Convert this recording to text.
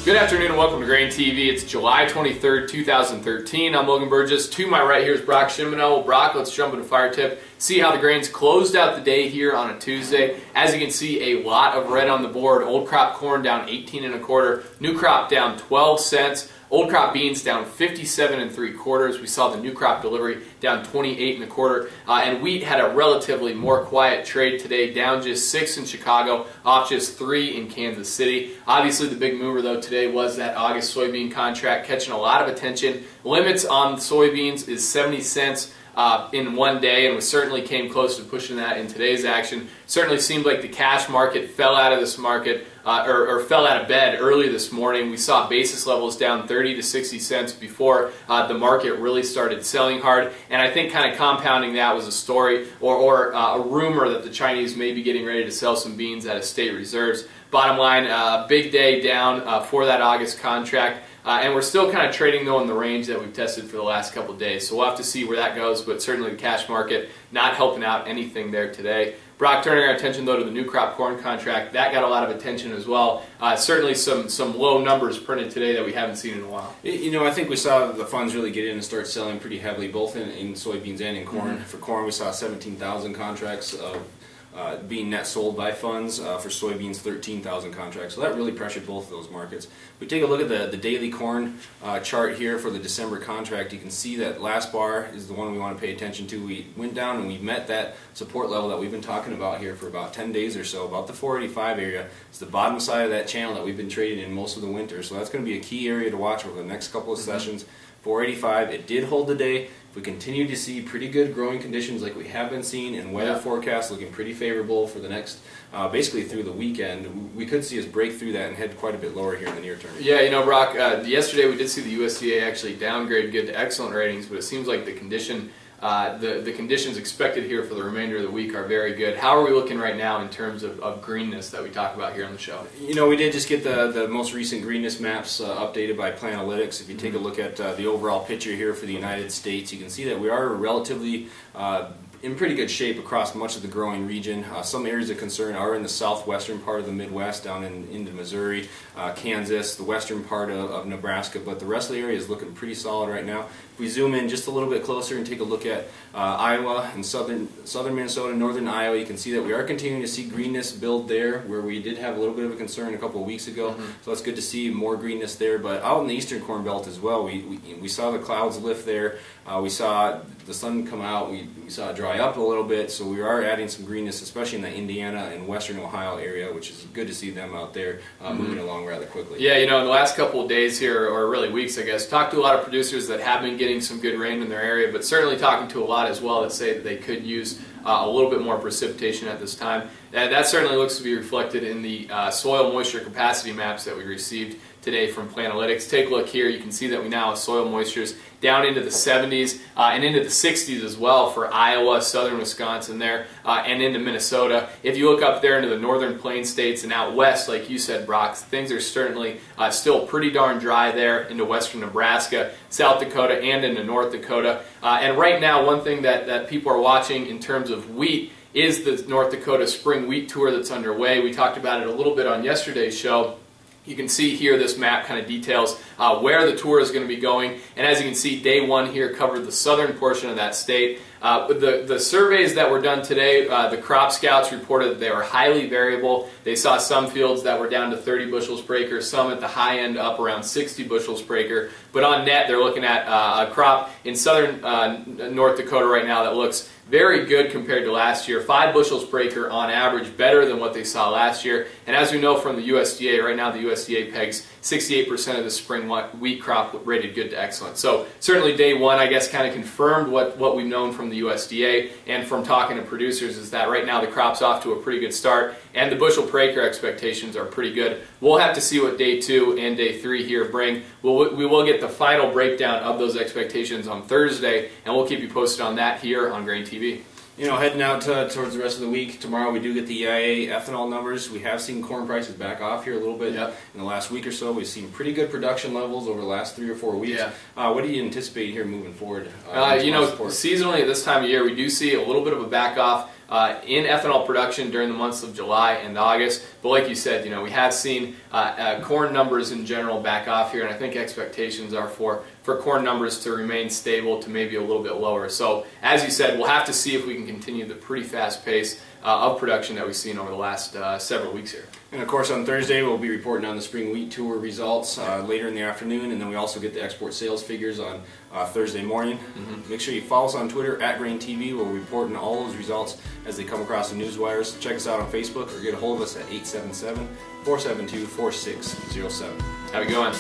Good afternoon and welcome to GrainTV. It's July 23rd, 2013. I'm Logan Burgess. To my right here is Brock Shimano. Brock, let's jump into fire tip. See how the grains closed out the day here on a Tuesday. As you can see, a lot of red on the board. Old crop corn down 18 1/4. New crop down 12 cents. Old crop beans down 57 3/4. We saw the new crop delivery down 28 1/4. And wheat had a relatively more quiet trade today, down just 6 in Chicago, off just 3 in Kansas City. Obviously, the big mover though today was that August soybean contract, catching a lot of attention. Limits on soybeans is 70 cents. In one day, and we certainly came close to pushing that in today's action. Certainly seemed like the cash market fell out of this market, or fell out of bed early this morning. We saw basis levels down 30 to 60 cents before the market really started selling hard, and I think kind of compounding that was a story or a rumor that the Chinese may be getting ready to sell some beans out of state reserves. Bottom line, big day down for that August contract. And we're still kind of trading though in the range that we've tested for the last couple of days. So we'll have to see where that goes, but certainly the cash market not helping out anything there today. Brock, turning our attention though to the new crop corn contract, that got a lot of attention as well. Certainly some low numbers printed today that we haven't seen in a while. You know, I think we saw the funds really get in and start selling pretty heavily, both in soybeans and in corn. For corn, we saw 17,000 contracts being net sold by funds. For soybeans, 13,000 contracts. So that really pressured both of those markets. If we take a look at the daily corn chart here for the December contract, you can see that last bar is the one we want to pay attention to. We went down and we met that support level that we've been talking about here for about 10 days or so, about the 485 area. It's the bottom side of that channel that we've been trading in most of the winter. So that's going to be a key area to watch over the next couple of sessions. 485, it did hold the day. If we continue to see pretty good growing conditions like we have been seeing, and weather forecasts looking pretty favorable for the next, basically through the weekend, we could see us break through that and head quite a bit lower here in the near term. Yeah, you know, Brock, yesterday we did see the USDA actually downgrade good to excellent ratings, but it seems like the conditions expected here for the remainder of the week are very good. How are we looking right now in terms of greenness that we talk about here on the show? You know, we did just get the most recent greenness maps updated by Planalytics. If you take a look at the overall picture here for the United States, you can see that we are relatively in pretty good shape across much of the growing region. Some areas of concern are in the southwestern part of the Midwest, down into Missouri, Kansas, the western part of Nebraska, but the rest of the area is looking pretty solid right now. If we zoom in just a little bit closer and take a look at Iowa and southern Minnesota, northern Iowa, you can see that we are continuing to see greenness build there, where we did have a little bit of a concern a couple of weeks ago. So it's good to see more greenness there. But out in the eastern Corn Belt as well, we saw the clouds lift there. We saw the sun come out. We saw it dry up a little bit. So we are adding some greenness, especially in the Indiana and western Ohio area, which is good to see them out there moving along rather quickly. Yeah, you know, in the last couple of days here, or really weeks, I guess, talked to a lot of producers that have been getting some good rain in their area, but certainly talking to a lot as well that say that they could use a little bit more precipitation at this time. That certainly looks to be reflected in the soil moisture capacity maps that we received today from Planalytics. Take a look here. You can see that we now have soil moistures down into the 70s and into the 60s as well for Iowa, southern Wisconsin there, and into Minnesota. If you look up there into the northern plain states and out west, like you said, Brock, things are certainly still pretty darn dry there into western Nebraska, South Dakota, and into North Dakota. And right now, one thing that people are watching in terms of wheat is the North Dakota spring wheat tour that's underway. We talked about it a little bit on yesterday's show. You can see here this map kind of details where the tour is going to be going, and as you can see, day one here covered the southern portion of that state. The surveys that were done today, the crop scouts reported that they were highly variable. They saw some fields that were down to 30 bushels per acre, some at the high end up around 60 bushels per acre, but on net they're looking at a crop in southern North Dakota right now that looks very good compared to last year. 5 bushels per acre on average, better than what they saw last year. And as we know from the USDA, right now the USDA pegs 68% of the spring wheat crop rated good to excellent. So certainly day one, I guess, kind of confirmed what we've known from the USDA and from talking to producers, is that right now the crop's off to a pretty good start and the bushel per acre expectations are pretty good. We'll have to see what day 2 and day 3 here bring. We will get the final breakdown of those expectations on Thursday, and we'll keep you posted on that here on GrainTV. You know, heading out towards the rest of the week, tomorrow we do get the EIA ethanol numbers. We have seen corn prices back off here a little bit in the last week or so. We've seen pretty good production levels over the last 3 or 4 weeks. What do you anticipate here moving forward? You know, seasonally at this time of year, we do see a little bit of a back off in ethanol production during the months of July and August. But like you said, we have seen corn numbers in general back off here, and I think expectations are for corn numbers to remain stable to maybe a little bit lower. So as you said, we'll have to see if we can continue the pretty fast pace of production that we've seen over the last several weeks here. And of course on Thursday we'll be reporting on the spring wheat tour results later in the afternoon, and then we also get the export sales figures on Thursday morning. Make sure you follow us on Twitter at GrainTV. We'll report on all those results as they come across the news wires. Check us out on Facebook or get a hold of us at 877-472-4607. Have a good one.